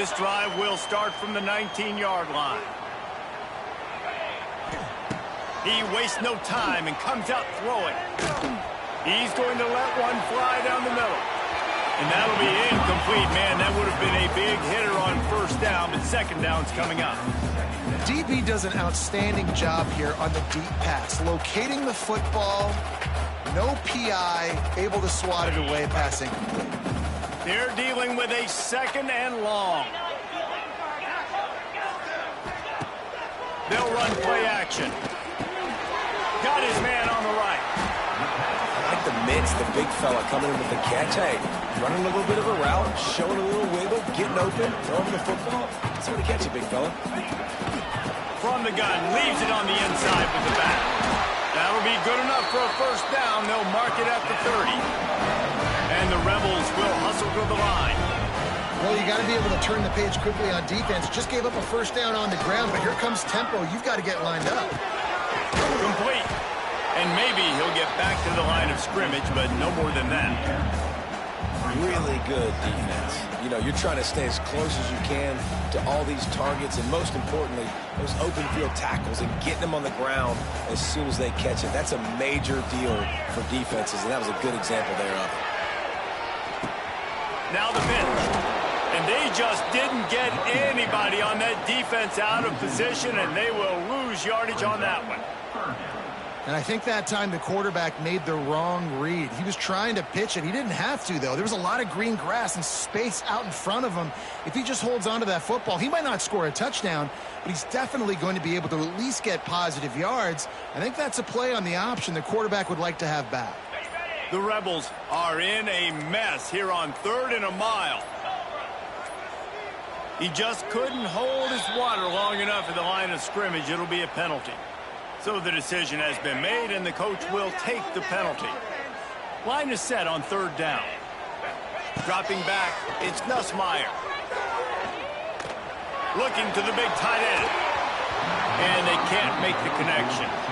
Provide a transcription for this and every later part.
This drive will start from the 19-yard line. He wastes no time and comes out throwing. He's going to let one fly down the middle. And that'll be incomplete, man. That would have been a big hitter on first down, but second down's coming up. DB does an outstanding job here on the deep pass. Locating the football, no PI, able to swat it away, passing complete. They're dealing with a second and long. They'll run play action. Got his man on the right. I like the mix, the big fella coming in with the catch. Hey, running a little bit of a route, showing a little wiggle, getting open, throwing the football. That's where to catch it, big fella. From the gun, leaves it on the inside with the back. That'll be good enough for a first down. They'll mark it at the 30. And the Rebels will hustle to the line. Well, you got to be able to turn the page quickly on defense. Just gave up a first down on the ground, but here comes tempo. You've got to get lined up. Complete. And maybe he'll get back to the line of scrimmage, but no more than that. Really good defense. You know, you're trying to stay as close as you can to all these targets, and most importantly, those open field tackles and getting them on the ground as soon as they catch it. That's a major deal for defenses, and that was a good example there of it. Now the pitch. And they just didn't get anybody on that defense out of position, and they will lose yardage on that one. And I think that time the quarterback made the wrong read. He was trying to pitch it. He didn't have to, though. There was a lot of green grass and space out in front of him. If he just holds on to that football, he might not score a touchdown, but he's definitely going to be able to at least get positive yards. I think that's a play on the option the quarterback would like to have back. The Rebels are in a mess here on 3rd and a mile. He just couldn't hold his water long enough at the line of scrimmage. It'll be a penalty. So the decision has been made, and the coach will take the penalty. Line is set on 3rd down. Dropping back, it's Nussmeier. Looking to the big tight end. And they can't make the connection.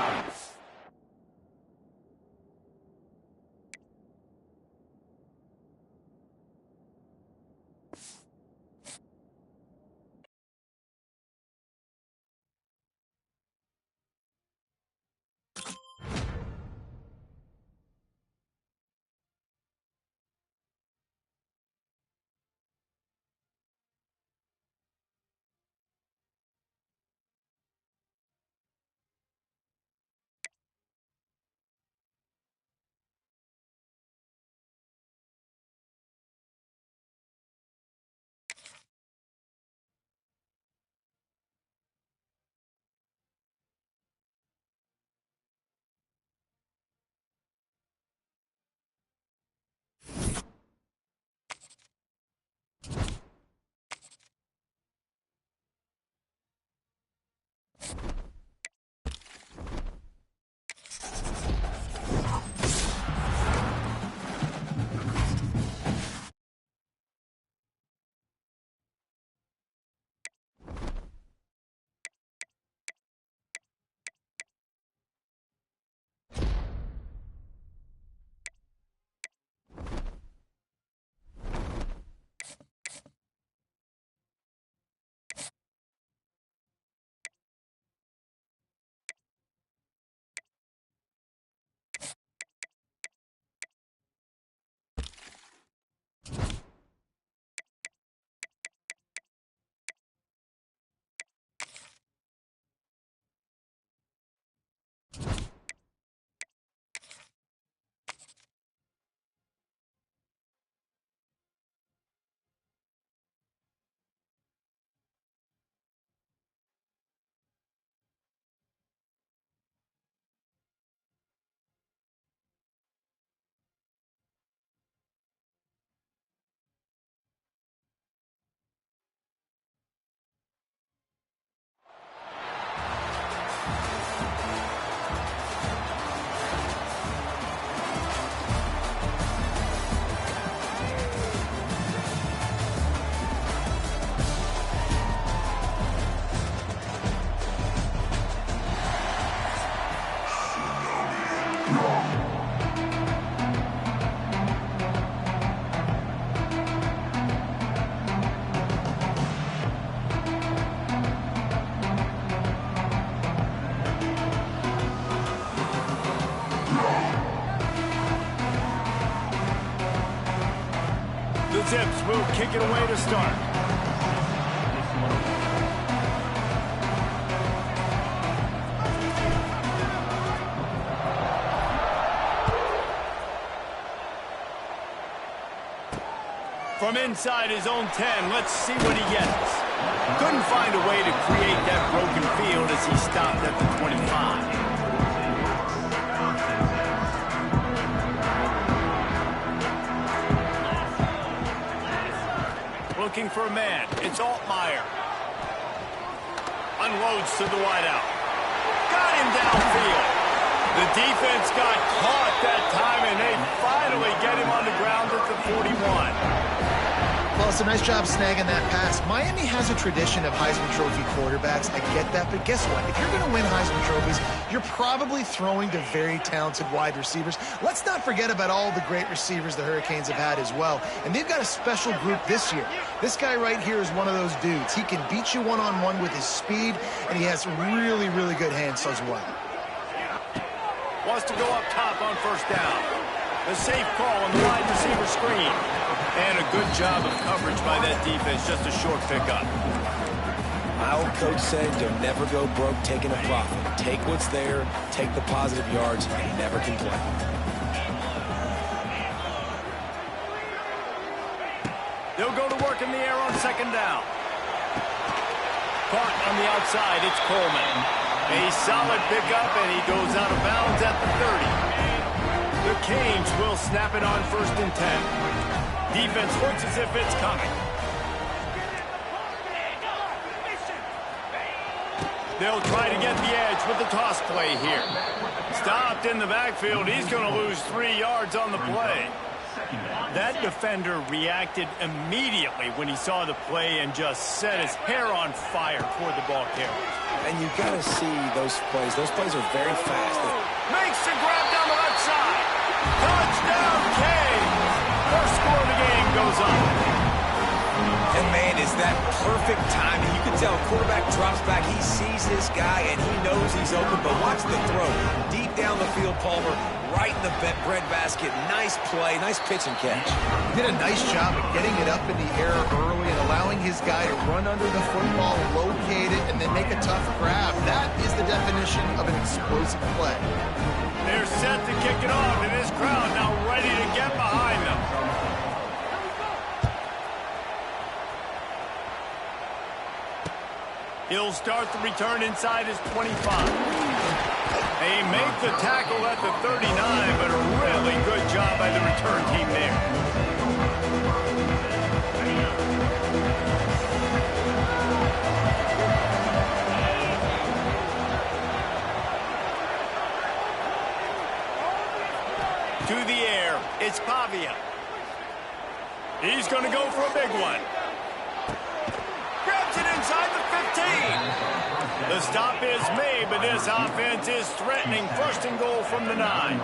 Zips will kick it away to start. From inside his own 10, let's see what he gets. Couldn't find a way to create that broken field as he stopped at the 25. Looking for a man. It's Altmaier. Unloads to the wideout. Got him downfield. The defense got caught that time, and they finally get him on the ground at the 41. Well, it's a nice job snagging that pass. Miami has a tradition of Heisman Trophy quarterbacks. I get that, but guess what? If you're going to win Heisman Trophies, you're probably throwing to very talented wide receivers. Let's not forget about all the great receivers the Hurricanes have had as well. And they've got a special group this year. This guy right here is one of those dudes. He can beat you one-on-one with his speed, and he has really, really good hands as well. Wants to go up top on first down. The safe call on the wide receiver screen. And a good job of coverage by that defense, just a short pickup. My old coach said you'll never go broke taking a profit. Take what's there, take the positive yards, and never complain. They'll go to work in the air on second down. Caught on the outside, it's Coleman. A solid pickup, and he goes out of bounds at the 30. The Canes will snap it on first and 10. Defense looks as if it's coming. They'll try to get the edge with the toss play here. Stopped in the backfield. He's going to lose 3 yards on the play. That defender reacted immediately when he saw the play and just set his hair on fire toward the ball carrier. And you've got to see those plays. Those plays are very fast. Makes the grab down the left side. Touchdown, Canes. First score of the game goes up. And, man, is that perfect timing. You can tell quarterback drops back. He sees his guy, and he knows he's open. But watch the throw. Deep down the field, Palmer, right in the breadbasket. Nice play, nice pitch and catch. He did a nice job of getting it up in the air early and allowing his guy to run under the football, locate it, and then make a tough grab. That is the definition of an explosive play. They're set to kick it off, and this crowd now ready to get behind them. He'll start the return inside his 25. They make the tackle at the 39, but a really good job by the return team there. To the air, it's Pavia. He's going to go for a big one. Grabs it inside the 15. The stop is made, but this offense is threatening first and goal from the 9.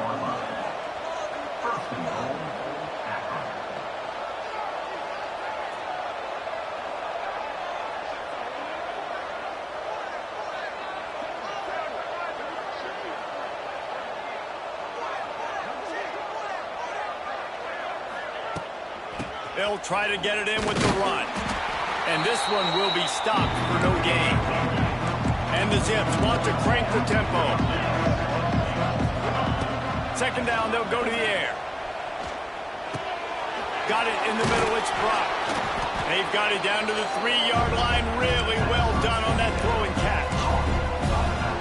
They'll try to get it in with the run. And this one will be stopped for no gain. And the Zips want to crank the tempo. Second down, they'll go to the air. Got it in the middle, it's Brock. They've got it down to the 3-yard line. Really well done on that throw and catch.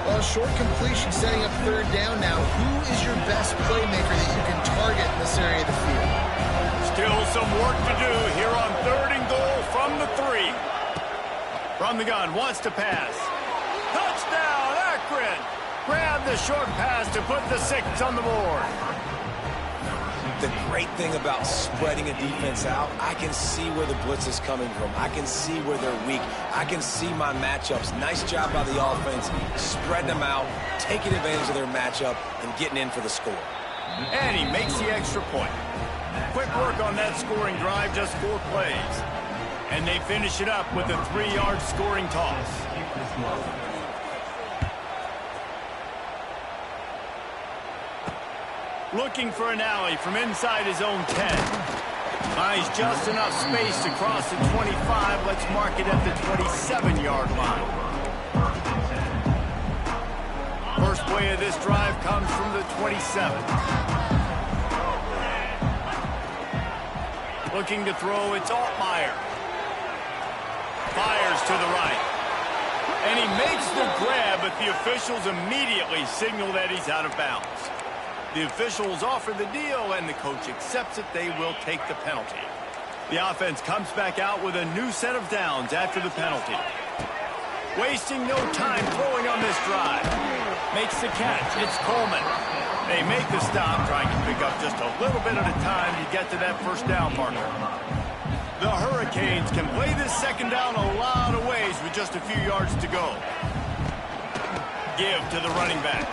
Well, short completion setting up third down now. Who is your best playmaker that you can target in this area of the field? Still some work to do here on third and goal from the 3. From the gun, wants to pass. Touchdown, Akron! Grab the short pass to put the 6 on the board. The great thing about spreading a defense out, I can see where the blitz is coming from. I can see where they're weak. I can see my matchups. Nice job by the offense, spreading them out, taking advantage of their matchup, and getting in for the score. And he makes the extra point. Quick work on that scoring drive, just 4 plays. And they finish it up with a 3-yard scoring toss. Looking for an alley from inside his own 10. Finds just enough space to cross the 25. Let's mark it at the 27-yard line. First play of this drive comes from the 27. Looking to throw, it's Altmaier. Fires to the right. And he makes the grab, but the officials immediately signal that he's out of bounds. The officials offer the deal, and the coach accepts it. They will take the penalty. The offense comes back out with a new set of downs after the penalty. Wasting no time throwing on this drive. Makes the catch. It's Coleman. They make the stop, trying to pick up just a little bit at a time to get to that first down marker. The Hurricanes can play this second down a lot of ways with just a few yards to go. Give to the running back.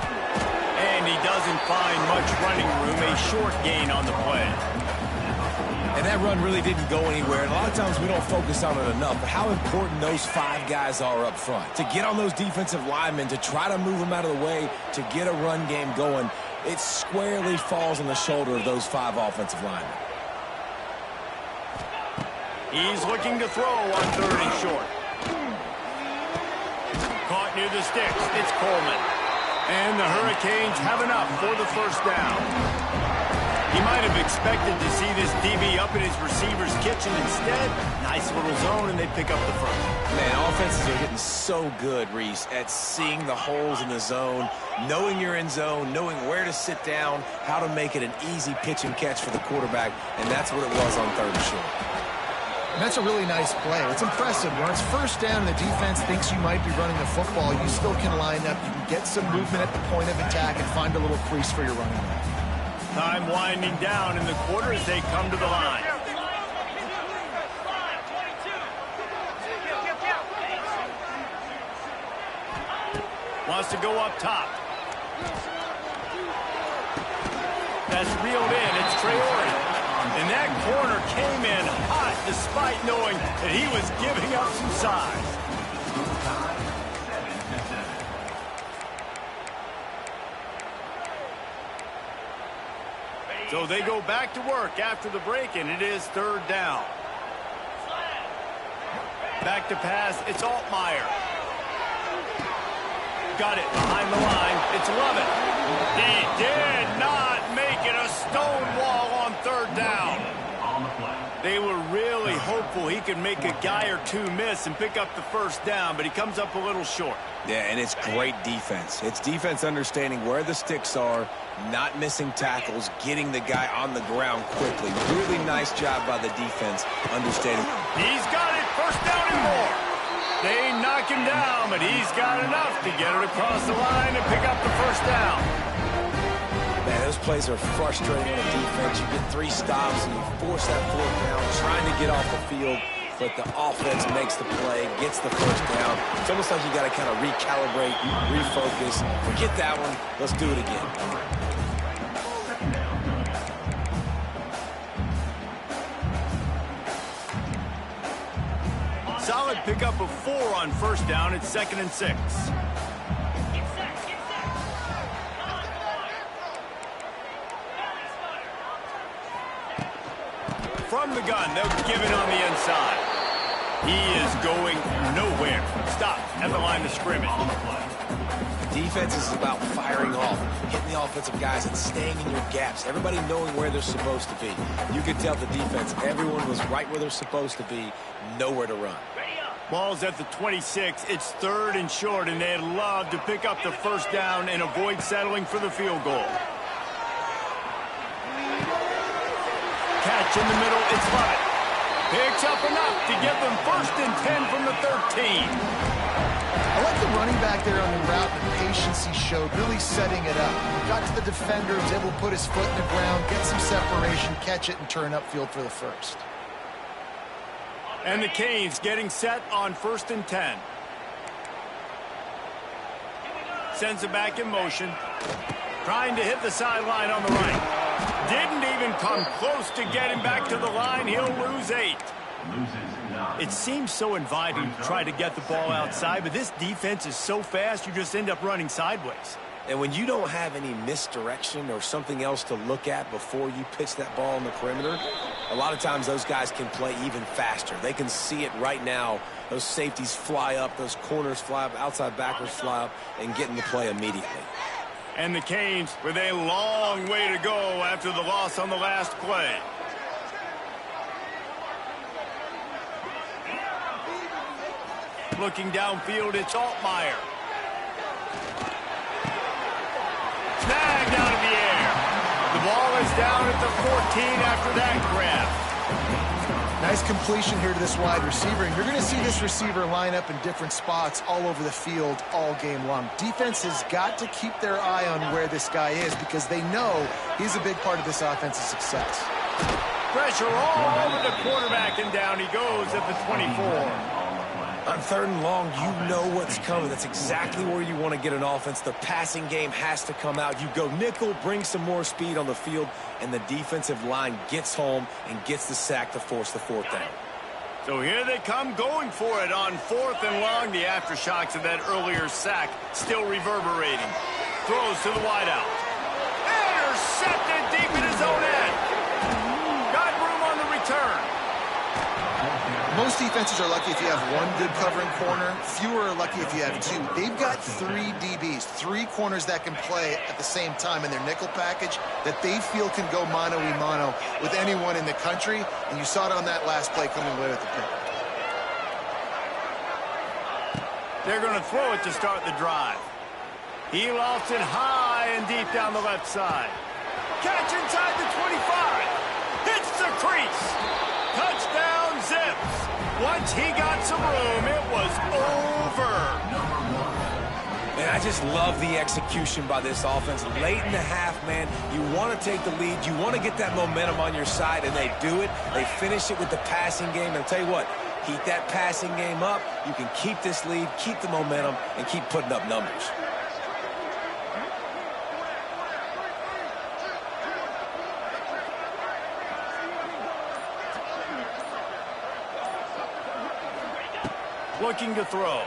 And he doesn't find much running room, a short gain on the play. And that run really didn't go anywhere. And a lot of times we don't focus on it enough, but how important those 5 guys are up front. To get on those defensive linemen, to try to move them out of the way, to get a run game going, it squarely falls on the shoulder of those 5 offensive linemen. He's looking to throw on 3rd and short. Caught near the sticks. It's Coleman. And the Hurricanes have enough for the first down. He might have expected to see this DB up in his receiver's kitchen. Instead, nice little zone, and they pick up the first. Man, offenses are getting so good, Reese, at seeing the holes in the zone, knowing you're in zone, knowing where to sit down, how to make it an easy pitch and catch for the quarterback, and that's what it was on 3rd and short. And that's a really nice play. It's impressive. When it's first down and the defense thinks you might be running the football, you still can line up. You can get some movement at the point of attack and find a little crease for your running back. Time winding down in the quarter as they come to the line. Wants to go up top. That's reeled in. It's Traore. And that corner came in hot despite knowing that he was giving up some size. So they go back to work after the break, and it is 3rd down. Back to pass, it's Altmaier. Got it behind the line, it's Lovett. He did not make it, a stone wall on 3rd down. They were really hopeful he could make a guy or two miss and pick up the first down, but he comes up a little short. Yeah, and it's great defense. It's defense understanding where the sticks are, not missing tackles, getting the guy on the ground quickly. Really nice job by the defense understanding. He's got it, first down and more. They knock him down, but he's got enough to get it across the line and pick up the first down. Man, those plays are frustrating on the defense. You get 3 stops and you force that 4th down, trying to get off the field, but the offense makes the play, gets the first down. It's almost like you got to kind of recalibrate, refocus. Forget that one. Let's do it again. Solid pickup of 4 on first down. It's 2nd and 6. From the gun, they'll give it on the inside. He is going nowhere. Stop at the line of scrimmage. Defense is about firing off, hitting the offensive guys and staying in your gaps. Everybody knowing where they're supposed to be. You could tell the defense, everyone was right where they're supposed to be, nowhere to run. Ball's at the 26. It's 3rd and short, and they'd love to pick up the first down and avoid settling for the field goal. Catch in the middle, it's Lovett. Picks up enough to give them 1st and 10 from the 13. I like the running back there on the route, the patience he showed, really setting it up. Got to the defender, was able to put his foot in the ground, get some separation, catch it, and turn upfield for the first. And the Canes getting set on 1st and 10. Sends it back in motion. Trying to hit the sideline on the right. Didn't even come close to getting back to the line. He'll lose 8. It seems so inviting to try to get the ball outside, but this defense is so fast, you just end up running sideways. And when you don't have any misdirection or something else to look at before you pitch that ball on the perimeter, A lot of times those guys can play even faster. They can see it right now. Those safeties fly up, those corners fly up, outside backers fly up, and get in the play immediately. And the Canes with a long way to go after the loss on the last play. Looking downfield, it's Altmaier. Snagged out of the air. The ball is down at the 14 after that grab. Nice completion here to this wide receiver, and you're going to see this receiver line up in different spots all over the field all game long. Defense has got to keep their eye on where this guy is because they know he's a big part of this offense's success. Pressure all over the quarterback, and down he goes at the 24. On 3rd and long, you know what's coming. That's exactly where you want to get an offense. The passing game has to come out. You go nickel, bring some more speed on the field, and the defensive line gets home and gets the sack to force the 4th down. So here they come going for it on 4th and long. The aftershocks of that earlier sack still reverberating. Throws to the wideout. Intercepted deep in his own end. Got room on the return. Most defenses are lucky if you have one good covering corner. Fewer are lucky if you have 2. They've got 3 DBs, 3 corners that can play at the same time in their nickel package that they feel can go mano-a-mano with anyone in the country, and you saw it on that last play coming away with the pick. They're going to throw it to start the drive. He lofts it high and deep down the left side. Catch inside the 25. Hits the crease. Touchdown, Zips. Once he got some room, it was over. Man, I just love the execution by this offense. Late in the half, man, you want to take the lead. You want to get that momentum on your side, and they do it. They finish it with the passing game. And I'll tell you what, keep that passing game up. You can keep this lead, keep the momentum, and keep putting up numbers. Looking to throw.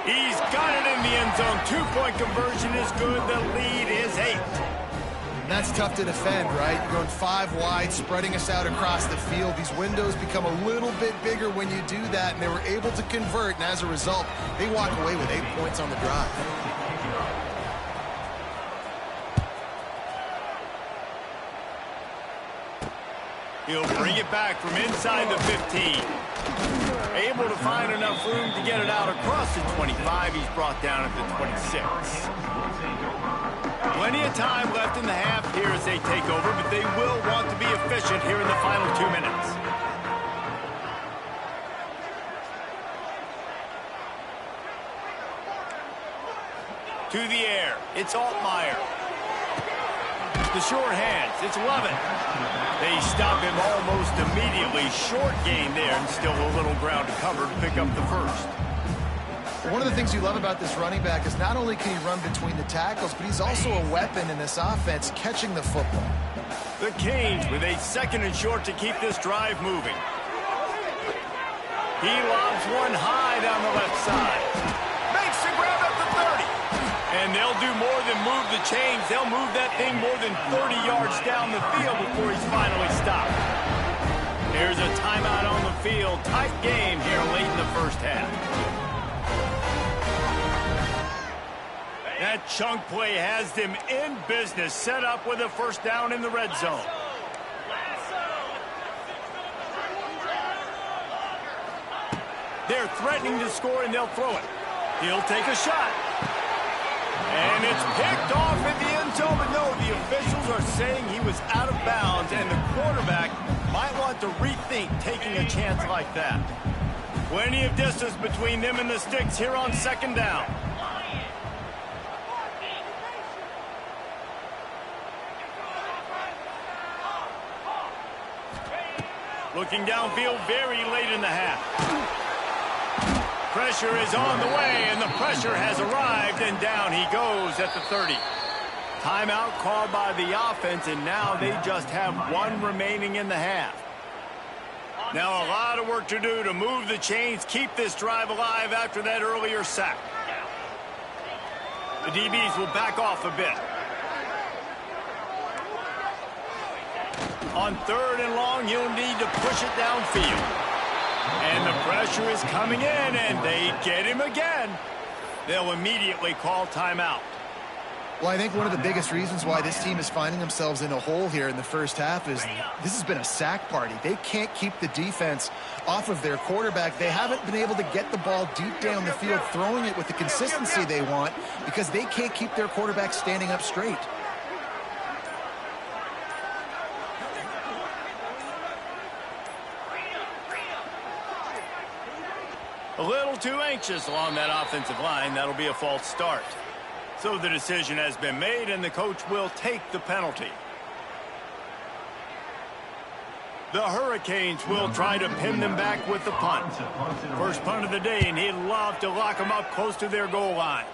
He's got it in the end zone. 2-point conversion is good. The lead is 8. And that's tough to defend, right? You're going 5 wide, spreading us out across the field. These windows become a little bit bigger when you do that, and they were able to convert, and as a result, they walk away with 8 points on the drive. He'll bring it back from inside the 15. Able to find enough room to get it out across the 25. He's brought down at the 26. Plenty of time left in the half here as they take over, but they will want to be efficient here in the final 2 minutes. To the air. It's Altmaier. The short hands. It's Lovett. They stop him almost immediately. Short gain there, and still a little ground to cover to pick up the first. One of the things you love about this running back is not only can he run between the tackles, but he's also a weapon in this offense, catching the football. The Canes with a 2nd and short to keep this drive moving. He lobs one high down the left side. Makes the grab at the 30. And they'll do more than move the chains. They'll move that thing more than 30 yards down the field before he's finally stopped. There's a timeout on the field. Tight game here late in the first half. That chunk play has them in business, set up with a 1st down in the red zone. They're threatening to score, and they'll throw it. He'll take a shot. And it's picked off in the end zone, but no, the officials are saying he was out of bounds, and the quarterback might want to rethink taking a chance like that. Plenty of distance between them and the sticks here on 2nd down. Looking downfield very late in the half. Pressure is on the way, and the pressure has arrived, and down he goes at the 30. Timeout called by the offense, and now they just have 1 remaining in the half. Now a lot of work to do to move the chains, keep this drive alive after that earlier sack. The DBs will back off a bit. On 3rd and long, you'll need to push it downfield. And the pressure is coming in, and they get him again. They'll immediately call timeout. Well, I think one of the biggest reasons why this team is finding themselves in a hole here in the first half is this has been a sack party. They can't keep the defense off of their quarterback. They haven't been able to get the ball deep down the field, throwing it with the consistency they want because they can't keep their quarterback standing up straight. A little too anxious along that offensive line. That'll be a false start. So the decision has been made, and the coach will take the penalty. The Hurricanes will try to pin them back with the punt. First punt of the day, and he'd love to lock them up close to their goal line.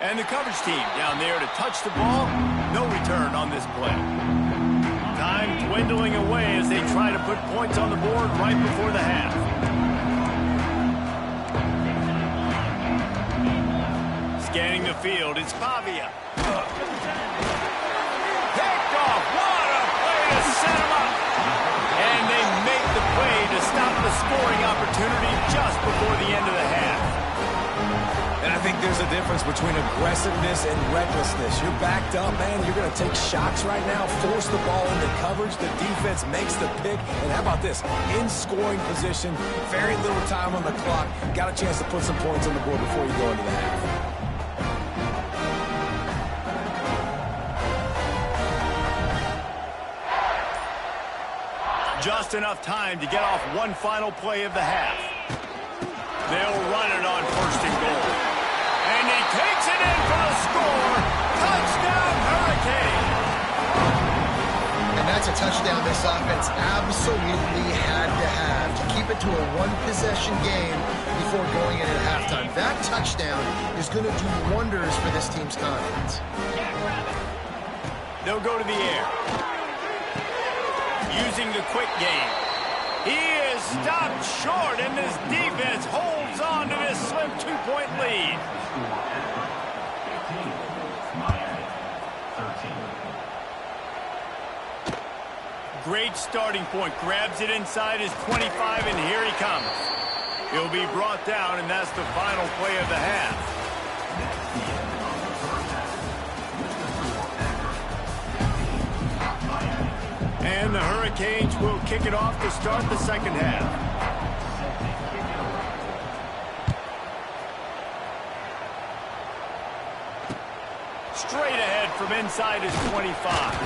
And the coverage team down there to touch the ball. No return on this play. Time dwindling away as they try to put points on the board right before the half. Scanning the field, it's Pavia. Picked off. What a play to set him up. And they make the play to stop the scoring opportunity just before the end of the half. And I think there's a difference between aggressiveness and recklessness. You're backed up, man. You're going to take shots right now, force the ball into coverage. The defense makes the pick. And how about this? In scoring position, very little time on the clock. Got a chance to put some points on the board before you go into the half. Just enough time to get off one final play of the half. They'll run it on 1st and goal. And he takes it in for the score. Touchdown, Hurricane. And that's a touchdown this offense absolutely had to have to keep it to a one-possession game before going in at halftime. That touchdown is going to do wonders for this team's confidence. They'll go to the air. Using the quick game. He is stopped short, and this defense holds on to this slim 2-point lead. Great starting point. Grabs it inside his 25, and here he comes. He'll be brought down, and that's the final play of the half. And the Hurricanes will kick it off to start the second half. Straight ahead from inside his 25.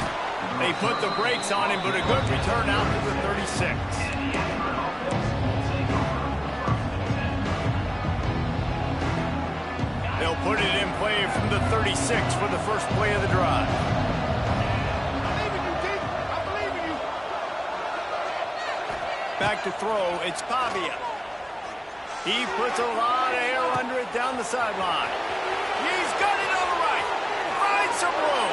They put the brakes on him, but a good return out to the 36. They'll put it in play from the 36 for the first play of the drive. Back to throw, it's Pavia. He puts a lot of air under it down the sideline. He's got it on the right. Finds some room.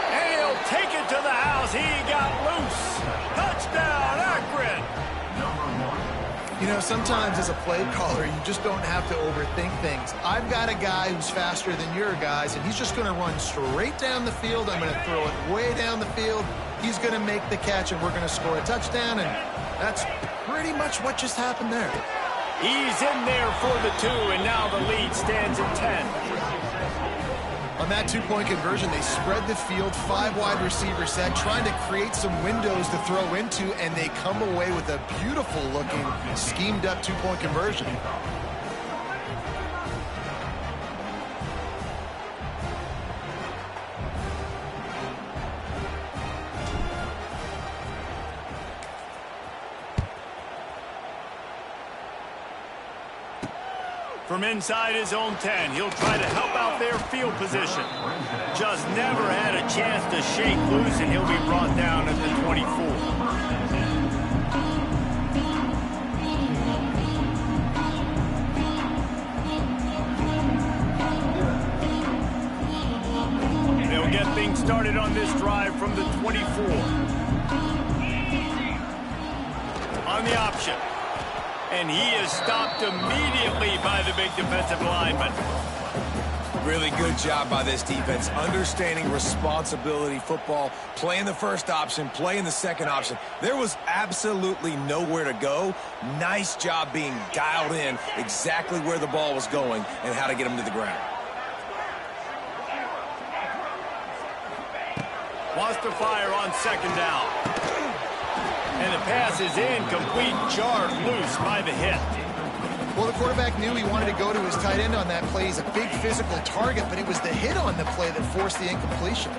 And he'll take it to the house. He got loose. Touchdown, Akron. You know, sometimes as a play caller, you just don't have to overthink things. I've got a guy who's faster than your guys, and he's just going to run straight down the field. I'm going to throw it way down the field. He's going to make the catch, and we're going to score a touchdown, and that's pretty much what just happened there. He's in there for the 2, and now the lead stands at 10. On that 2-point conversion, they spread the field, 5 wide receiver set, trying to create some windows to throw into, and they come away with a beautiful-looking, schemed-up 2-point conversion. From inside his own 10, he'll try to help out their field position. Just never had a chance to shake loose, and he'll be brought down at the 24. They'll get things started on this drive from the 24. On the option. And he is stopped immediately by the big defensive lineman. Really good job by this defense, understanding responsibility football, playing the first option, playing the second option. There was absolutely nowhere to go. Nice job being dialed in exactly where the ball was going and how to get him to the ground. Wants to fire on second down. And the pass is incomplete, jarred loose by the hit. Well, the quarterback knew he wanted to go to his tight end on that play. He's a big physical target, but it was the hit on the play that forced the incompletion.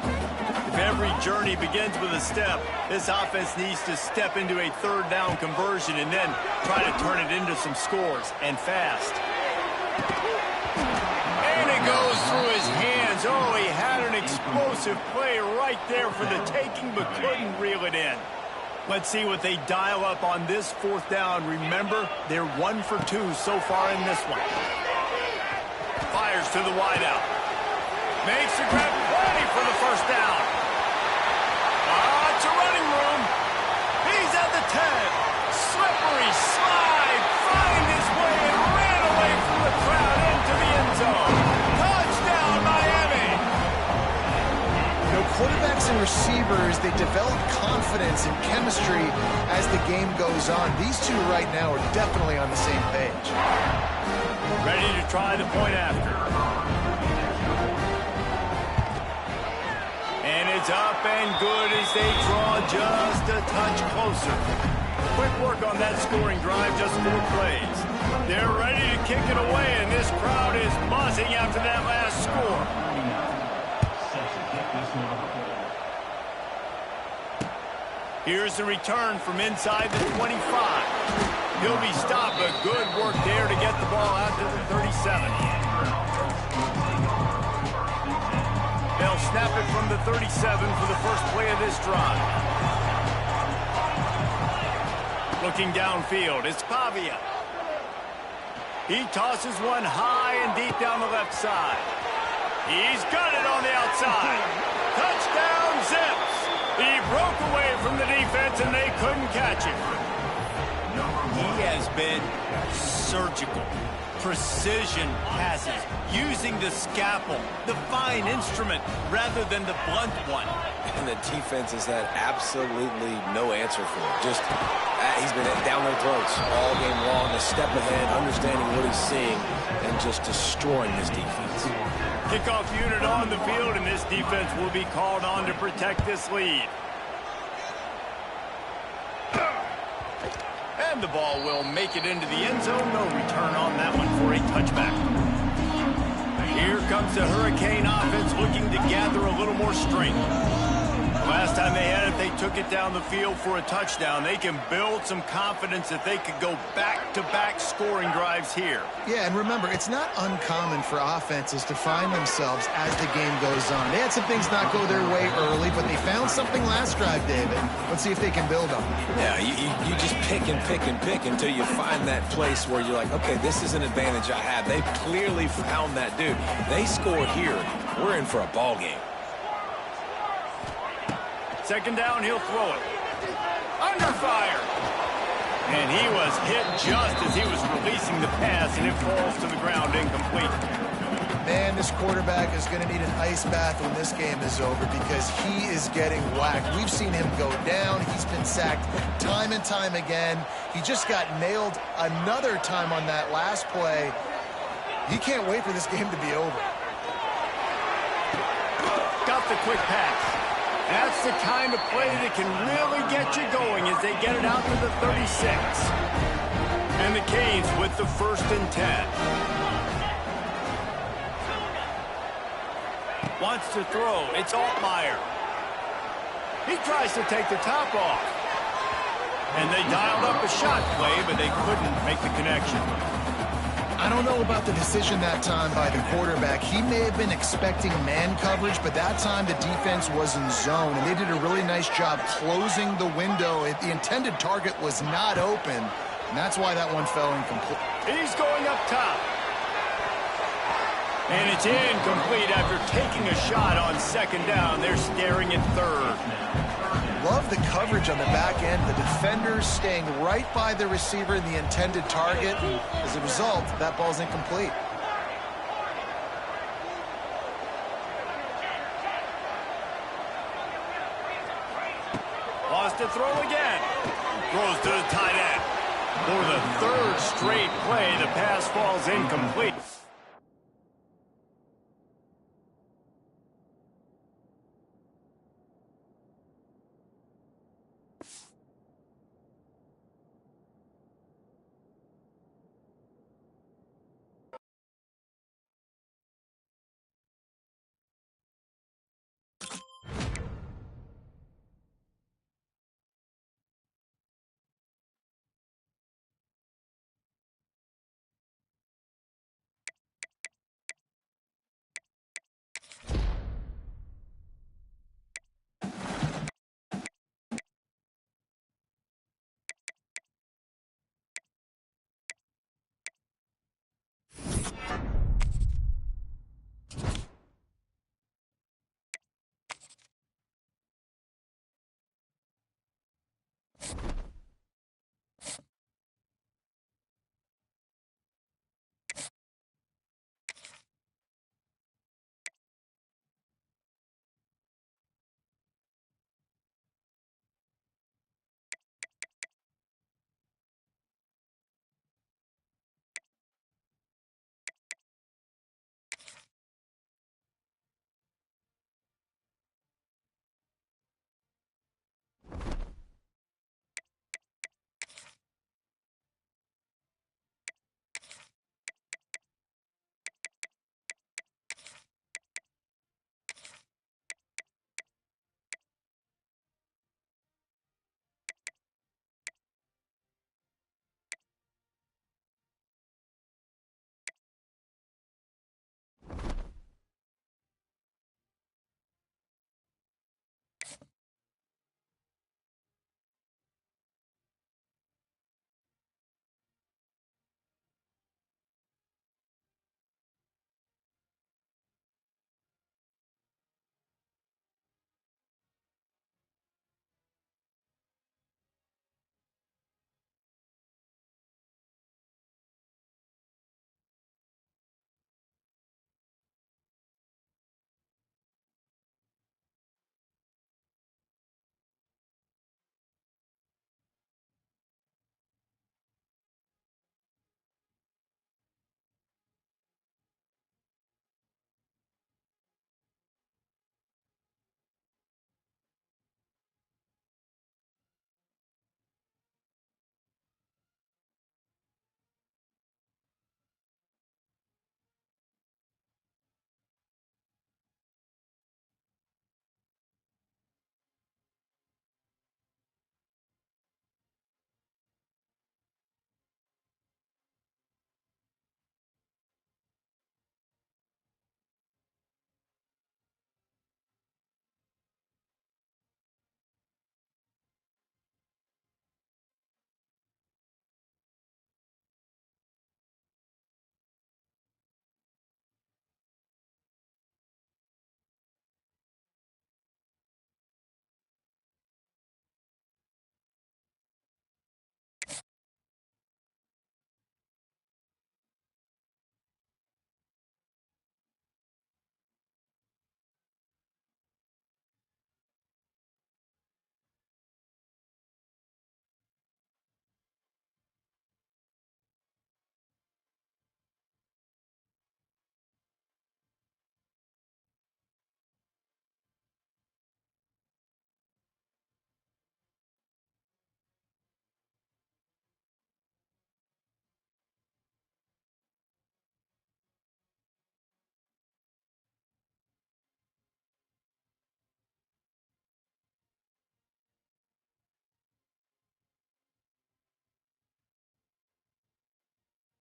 If every journey begins with a step, this offense needs to step into a third down conversion and then try to turn it into some scores, and fast. And it goes through his hands. Oh, he had an explosive play right there for the taking, but couldn't reel it in. Let's see what they dial up on this fourth down. Remember, they're 1 for 2 so far in this one. Fires to the wideout. Makes the grab, plenty for the first down. It's a running room. He's at the 10. Slippery slide. Find his way and ran away from the crowd into the end zone. Touchdown, Miami. Quarterbacks and receivers, they develop confidence and chemistry as the game goes on. These two right now are definitely on the same page. Ready to try the point after. And it's up and good as they draw just a touch closer. Quick work on that scoring drive, just 4 plays. They're ready to kick it away, and this crowd is buzzing after that last score. Here's the return from inside the 25. He'll be stopped, but good work there to get the ball out to the 37. They'll snap it from the 37 for the first play of this drive. Looking downfield, it's Pavia. He tosses one high and deep down the left side. He's got it on the outside. Touchdown, Zips. He broke away from the defense, and they couldn't catch him. He has been surgical. Precision passes, using the scalpel, the fine instrument, rather than the blunt one. And the defense has had absolutely no answer for it. Just, he's been down their throats all game long, a step ahead, understanding what he's seeing, and just destroying this defense. Kickoff unit on the field, and this defense will be called on to protect this lead. And the ball will make it into the end zone. No return on that one for a touchback. Here comes the Hurricane offense looking to gather a little more strength. Last time they had it, they took it down the field for a touchdown. They can build some confidence that they could go back-to-back scoring drives here. Yeah, and remember, it's not uncommon for offenses to find themselves as the game goes on. They had some things not go their way early, but they found something last drive, David. Let's see if they can build on it. Yeah, you just pick and pick and pick until you find that place where you're like, okay, this is an advantage I have. They clearly found that dude. They scored here. We're in for a ball game. Second down, he'll throw it. Under fire. And he was hit just as he was releasing the pass, and it falls to the ground incomplete. Man, this quarterback is going to need an ice bath when this game is over because he is getting whacked. We've seen him go down. He's been sacked time and time again. He just got nailed another time on that last play. He can't wait for this game to be over. Got the quick pass. That's the kind of play that can really get you going as they get it out to the 36. And the Canes with the 1st and 10. Wants to throw. It's Altmaier. He tries to take the top off. And they dialed up a shot play, but they couldn't make the connection. I don't know about the decision that time by the quarterback. He may have been expecting man coverage, but that time the defense was in zone, and they did a really nice job closing the window. The intended target was not open, and that's why that one fell incomplete. He's going up top. And it's incomplete after taking a shot on second down. They're staring at third. Love the coverage on the back end. The defenders staying right by the receiver in the intended target. And as a result, that ball's incomplete. to throw again. Throws to the tight end. For the third straight play, the pass falls incomplete.